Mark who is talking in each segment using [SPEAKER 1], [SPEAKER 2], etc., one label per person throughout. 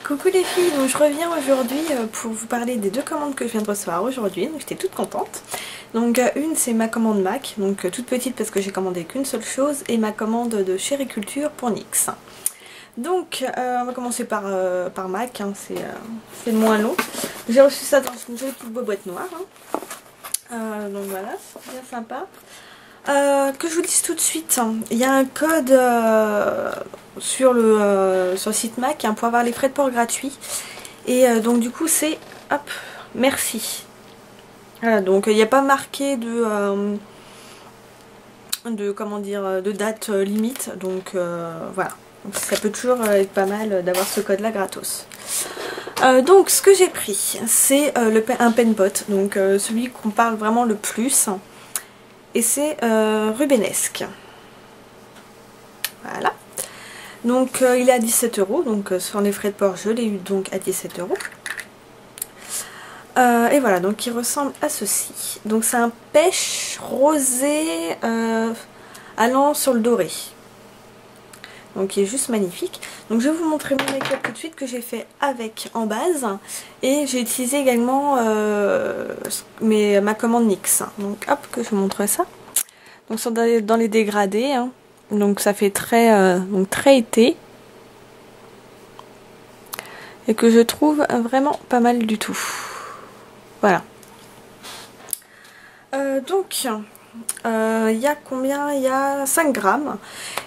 [SPEAKER 1] Coucou les filles, donc je reviens aujourd'hui pour vous parler des deux commandes que je viens de recevoir aujourd'hui, donc j'étais toute contente. Donc une c'est ma commande MAC, donc toute petite parce que j'ai commandé qu'une seule chose, et ma commande de Chériculture pour NYX. Donc on va commencer par MAC, hein, c'est le moins long. J'ai reçu ça dans une jolie petite boîte noire, hein. Donc voilà, c'est bien sympa. Que je vous dise tout de suite, il y a un code sur le site MAC pour avoir les frais de port gratuits. Et donc du coup c'est, hop, merci. Voilà, donc il n'y a pas marqué de comment dire, de date limite. Donc voilà, donc, ça peut toujours être pas mal d'avoir ce code là gratos. Donc ce que j'ai pris, c'est un pen pot, donc celui qu'on parle vraiment le plus. Et c'est Rubenesque. Voilà. Donc il est à 17 €. Donc sur les frais de port, je l'ai eu donc à 17 €. Et voilà, donc il ressemble à ceci. Donc c'est un pêche rosé allant sur le doré. Donc il est juste magnifique. Donc je vais vous montrer mon make-up tout de suite que j'ai fait avec en base. Et j'ai utilisé également ma commande NYX. Donc hop, que je vous montre ça. Donc sont dans les dégradés. Hein. Donc ça fait très été. Et que je trouve vraiment pas mal du tout. Voilà. Donc il y a combien? Il y a 5 grammes.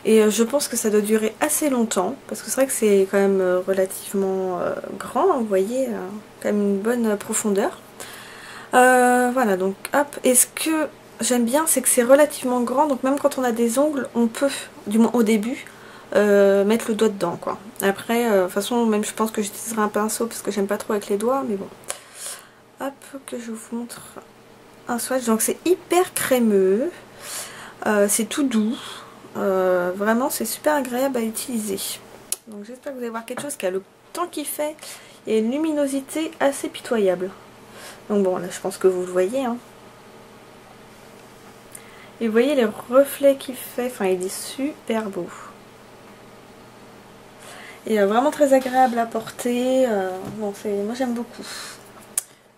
[SPEAKER 1] Et je pense que ça doit durer assez longtemps. Parce que c'est vrai que c'est quand même relativement grand. Vous voyez, quand même une bonne profondeur. Voilà, donc hop. Et ce que j'aime bien, c'est que c'est relativement grand. Donc même quand on a des ongles, on peut, du moins au début, mettre le doigt dedans, quoi. Après, de toute façon, même je pense que j'utiliserai un pinceau parce que j'aime pas trop avec les doigts. Mais bon. Hop, que je vous montre un swatch. Donc c'est hyper crémeux. C'est tout doux. Vraiment c'est super agréable à utiliser. Donc j'espère que vous allez voir quelque chose qui a le temps qu'il fait et une luminosité assez pitoyable. Donc bon, là je pense que vous le voyez, hein. Et vous voyez les reflets qu'il fait, enfin il est super beau. Et vraiment très agréable à porter. Bon, moi j'aime beaucoup.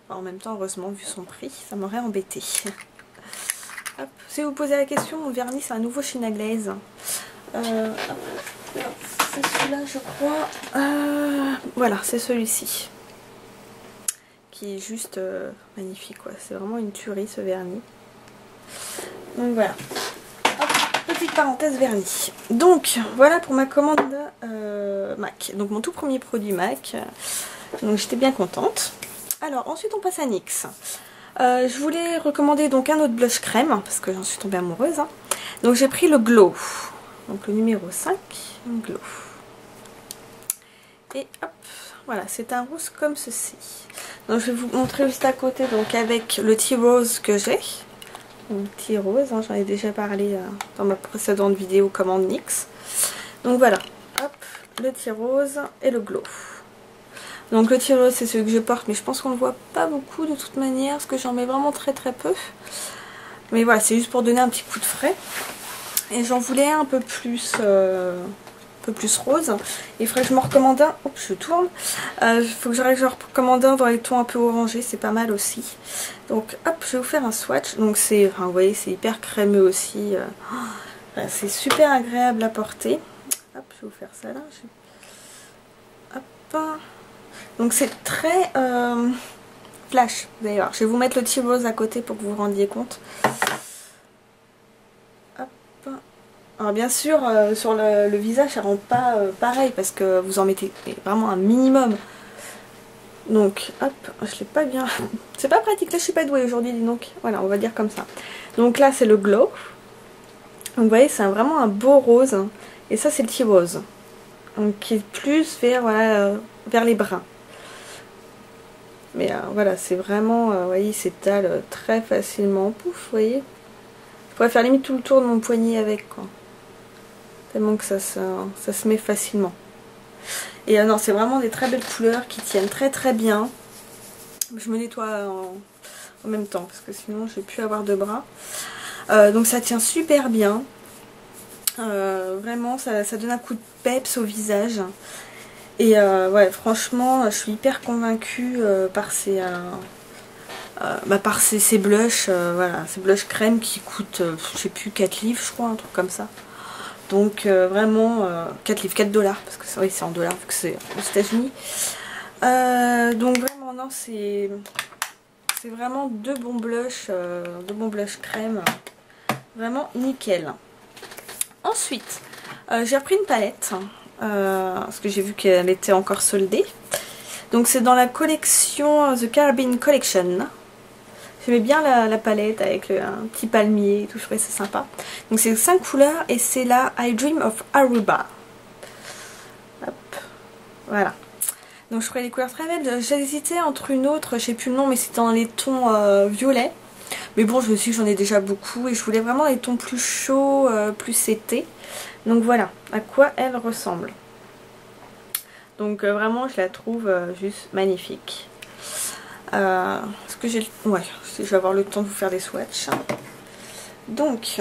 [SPEAKER 1] Enfin, en même temps, heureusement, vu son prix, ça m'aurait embêté. Hop. Si vous posez la question, mon vernis c'est un nouveau China Glaze. C'est celui-là je crois. Voilà, c'est celui-ci. Qui est juste magnifique, quoi. C'est vraiment une tuerie ce vernis. Donc voilà. Hop, petite parenthèse vernis. Donc voilà pour ma commande MAC. Donc mon tout premier produit MAC. Donc j'étais bien contente. Alors ensuite on passe à NYX. Je voulais recommander donc un autre blush crème parce que j'en suis tombée amoureuse. Hein. Donc j'ai pris le Glow. Donc le numéro 5, Glow. Et hop, voilà, c'est un rose comme ceci. Donc je vais vous montrer juste à côté donc avec le tea rose que j'ai. Donc tea rose, hein, j'en ai déjà parlé dans ma précédente vidéo commande NYX. Donc voilà, hop, le tea rose et le Glow. Donc le tea rose c'est celui que je porte, mais je pense qu'on ne le voit pas beaucoup de toute manière parce que j'en mets vraiment très peu. Mais voilà, c'est juste pour donner un petit coup de frais. Et j'en voulais un peu plus rose. Il faudrait que je me recommande un. Oups, je tourne. Il faut que j'arrive à recommande un dans les tons un peu orangés, c'est pas mal aussi. Donc hop, je vais vous faire un swatch. Donc c'est, enfin, vous voyez, c'est hyper crémeux aussi. C'est super agréable à porter. Hop, je vais vous faire ça là. Hop. Donc c'est très flash. D'ailleurs, je vais vous mettre le tea rose à côté pour que vous vous rendiez compte. Alors bien sûr, sur le visage, ça rend pas pareil parce que vous en mettez vraiment un minimum. Donc, hop, je l'ai pas bien... C'est pas pratique, là je suis pas douée aujourd'hui, dis donc. Voilà, on va dire comme ça. Donc là, c'est le Glow. Donc vous voyez, c'est vraiment un beau rose. Et ça, c'est le tea rose. Donc qui est plus vers, voilà, vers les bruns. Mais voilà, c'est vraiment, vous voyez, il s'étale très facilement. Pouf, vous voyez. Je pourrais faire limite tout le tour de mon poignet avec, quoi. Tellement que ça se met facilement. Et non, c'est vraiment des très belles couleurs qui tiennent très bien. Je me nettoie en même temps parce que sinon je vais plus avoir de bras. Donc ça tient super bien. Vraiment, ça donne un coup de peps au visage. Et ouais, franchement, je suis hyper convaincue par ces blushs, voilà, ces blushs crème qui coûtent, je sais plus, 4 livres, je crois, un truc comme ça. Donc vraiment, 4 livres, 4 dollars, parce que oui, c'est en dollars, vu que c'est aux États-Unis. Donc vraiment, non, c'est vraiment deux bons blushs crème. Vraiment nickel. Ensuite, j'ai repris une palette, parce que j'ai vu qu'elle était encore soldée. Donc c'est dans la collection The Caribbean Collection. J'aimais bien la palette avec un petit palmier et tout, je trouvais ça sympa. Donc c'est 5 couleurs et c'est la I Dream of Aruba. Hop, voilà. Donc je trouvais les couleurs très belles. J'ai hésité entre une autre, je sais plus le nom, mais c'était dans les tons violets. Mais bon, je me suis dit que j'en ai déjà beaucoup et je voulais vraiment les tons plus chauds, plus été. Donc voilà à quoi elle ressemble. Donc vraiment, je la trouve juste magnifique. Est-ce que j'ai... Ouais, je vais avoir le temps de vous faire des swatchs. Donc,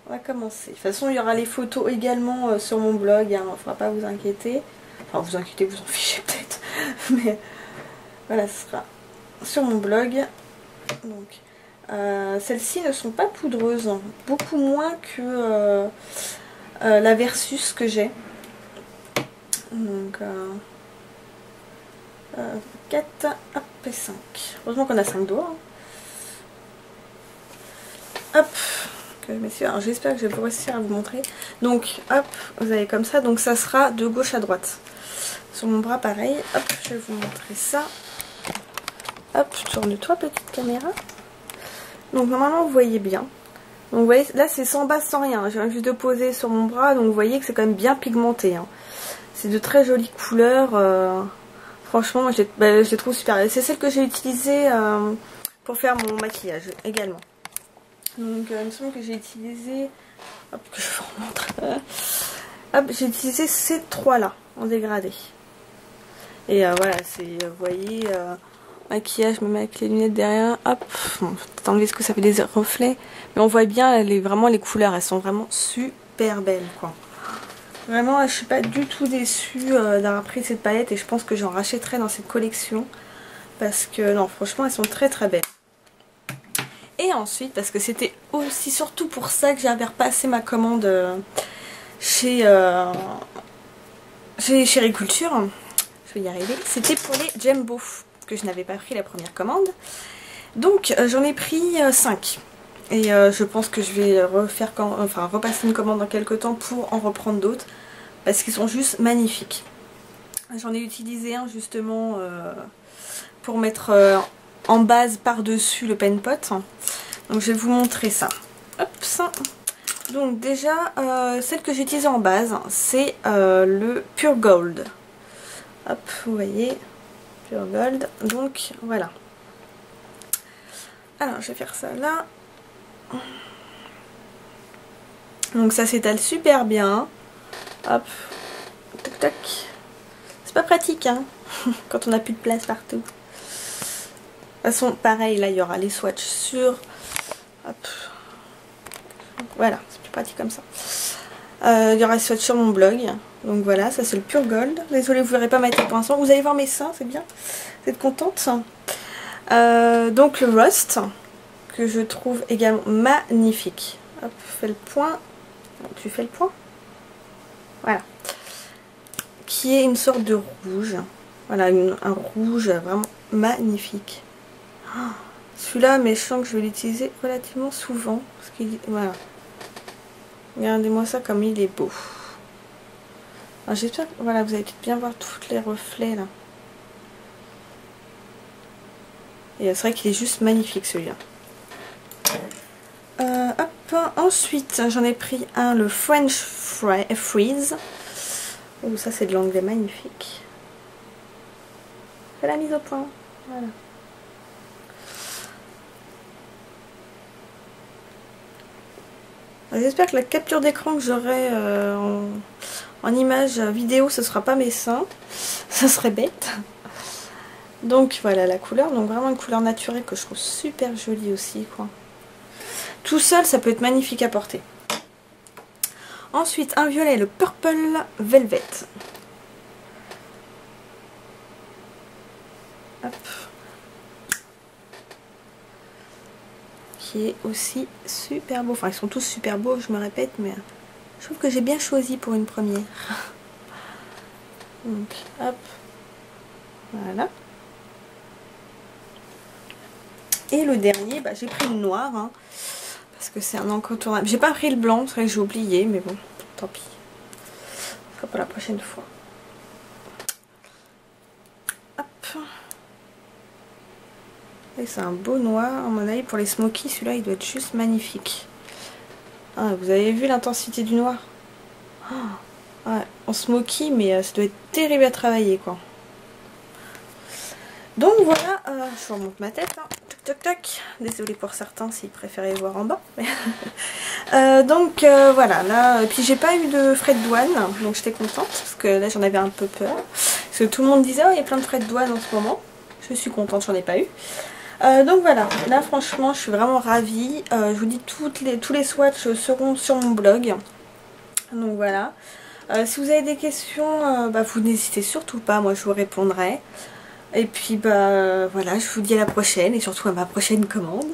[SPEAKER 1] on va commencer. De toute façon, il y aura les photos également sur mon blog. Hein, il ne faudra pas vous inquiéter. Enfin, vous inquiétez, vous en fichez peut-être. Mais voilà, ce sera sur mon blog. Donc, celles-ci ne sont pas poudreuses. Beaucoup moins que la Versus que j'ai. Donc... 4, hop, et 5. Heureusement qu'on a 5 doigts. Hop, messieurs, alors j'espère que je vais réussir à vous montrer. Donc, hop, vous avez comme ça. Donc, ça sera de gauche à droite. Sur mon bras, pareil. Hop, je vais vous montrer ça. Hop, tourne-toi, petite caméra. Donc, normalement, vous voyez bien. Donc, vous voyez, là, c'est sans base, sans rien. Je viens juste de poser sur mon bras. Donc, vous voyez que c'est quand même bien pigmenté. Hein. C'est de très jolies couleurs. Franchement, je les trouve super. C'est celle que j'ai utilisée pour faire mon maquillage également. Donc, il me semble que j'ai utilisé... Hop, que je vous remontre. Hop, j'ai utilisé ces trois-là, en dégradé. Et voilà, c'est, vous voyez, maquillage, je me mets avec les lunettes derrière. Hop, bon, peut-être enlever ce que ça fait des reflets. Mais on voit bien, vraiment, les couleurs, elles sont vraiment super belles, quoi. Vraiment, je suis pas du tout déçue d'avoir pris cette palette et je pense que j'en rachèterai dans cette collection. Parce que, non, franchement, elles sont très très belles. Et ensuite, parce que c'était aussi surtout pour ça que j'avais repassé ma commande chez Chériculture. Je vais y arriver. C'était pour les Jumbo que je n'avais pas pris la première commande. Donc, j'en ai pris 5. Et je pense que je vais repasser une commande dans quelques temps pour en reprendre d'autres. Parce qu'ils sont juste magnifiques. J'en ai utilisé un justement pour mettre en base par-dessus le pen pot. Donc je vais vous montrer ça. Hop, ça. Donc déjà, celle que j'ai utilisée en base, c'est le Pure Gold. Hop, vous voyez, Pure Gold. Donc voilà. Alors je vais faire ça là. Donc ça s'étale super bien. Hop, tac tac. C'est pas pratique hein, quand on n'a plus de place partout. De toute façon, pareil, là il y aura les swatchs sur. Hop. Voilà, c'est plus pratique comme ça. Il y aura les swatchs sur mon blog. Donc voilà, ça c'est le Pure Gold. Désolée, vous ne verrez pas ma tête pour l'instant. Vous allez voir mes seins, c'est bien. Vous êtes contente. Donc le Rust, que je trouve également magnifique. Hop, fais le point. Tu fais le point. Voilà. Qui est une sorte de rouge. Voilà, un rouge vraiment magnifique. Oh, celui-là, mais je sens que je vais l'utiliser relativement souvent. Parce qu'il, voilà. Regardez-moi ça comme il est beau. J'espère que voilà, vous allez peut-être bien voir tous les reflets là. Et c'est vrai qu'il est juste magnifique celui-là. Hop, ensuite j'en ai pris un, le French Freeze. Oh, ça c'est de l'anglais magnifique. Fais la mise au point. Voilà. J'espère que la capture d'écran que j'aurai en image vidéo, ce sera pas mes seins. Ça serait bête. Donc voilà la couleur. Donc vraiment une couleur naturelle que je trouve super jolie aussi, quoi. Tout seul, ça peut être magnifique à porter. Ensuite, un violet, le Purple Velvet. qui est aussi super beau. Enfin, ils sont tous super beaux, je me répète, mais je trouve que j'ai bien choisi pour une première. Donc, hop, voilà. Et le dernier, bah, j'ai pris le noir, hein, parce que c'est un incontournable. J'ai pas pris le blanc, c'est vrai que j'ai oublié, mais bon, tant pis. Ce sera pour la prochaine fois. Hop. Et c'est un beau noir, à mon avis, pour les smokies, celui-là, il doit être juste magnifique. Ah, vous avez vu l'intensité du noir? Oh, ouais, en smoky, mais ça doit être terrible à travailler, quoi. Donc voilà, je remonte ma tête, hein. Toc toc toc. Désolée pour certains s'ils préféraient voir en bas. Donc voilà, là, puis j'ai pas eu de frais de douane, donc j'étais contente, parce que là j'en avais un peu peur. Parce que tout le monde disait, oh il y a plein de frais de douane en ce moment. Je suis contente, j'en ai pas eu. Donc voilà, là franchement je suis vraiment ravie. Je vous dis, tous les swatchs seront sur mon blog. Donc voilà. Si vous avez des questions, bah, vous n'hésitez surtout pas, moi je vous répondrai. Et puis bah voilà, je vous dis à la prochaine et surtout à ma prochaine commande.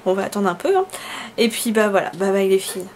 [SPEAKER 1] On va attendre un peu, hein. Et puis bah voilà, bye bye les filles.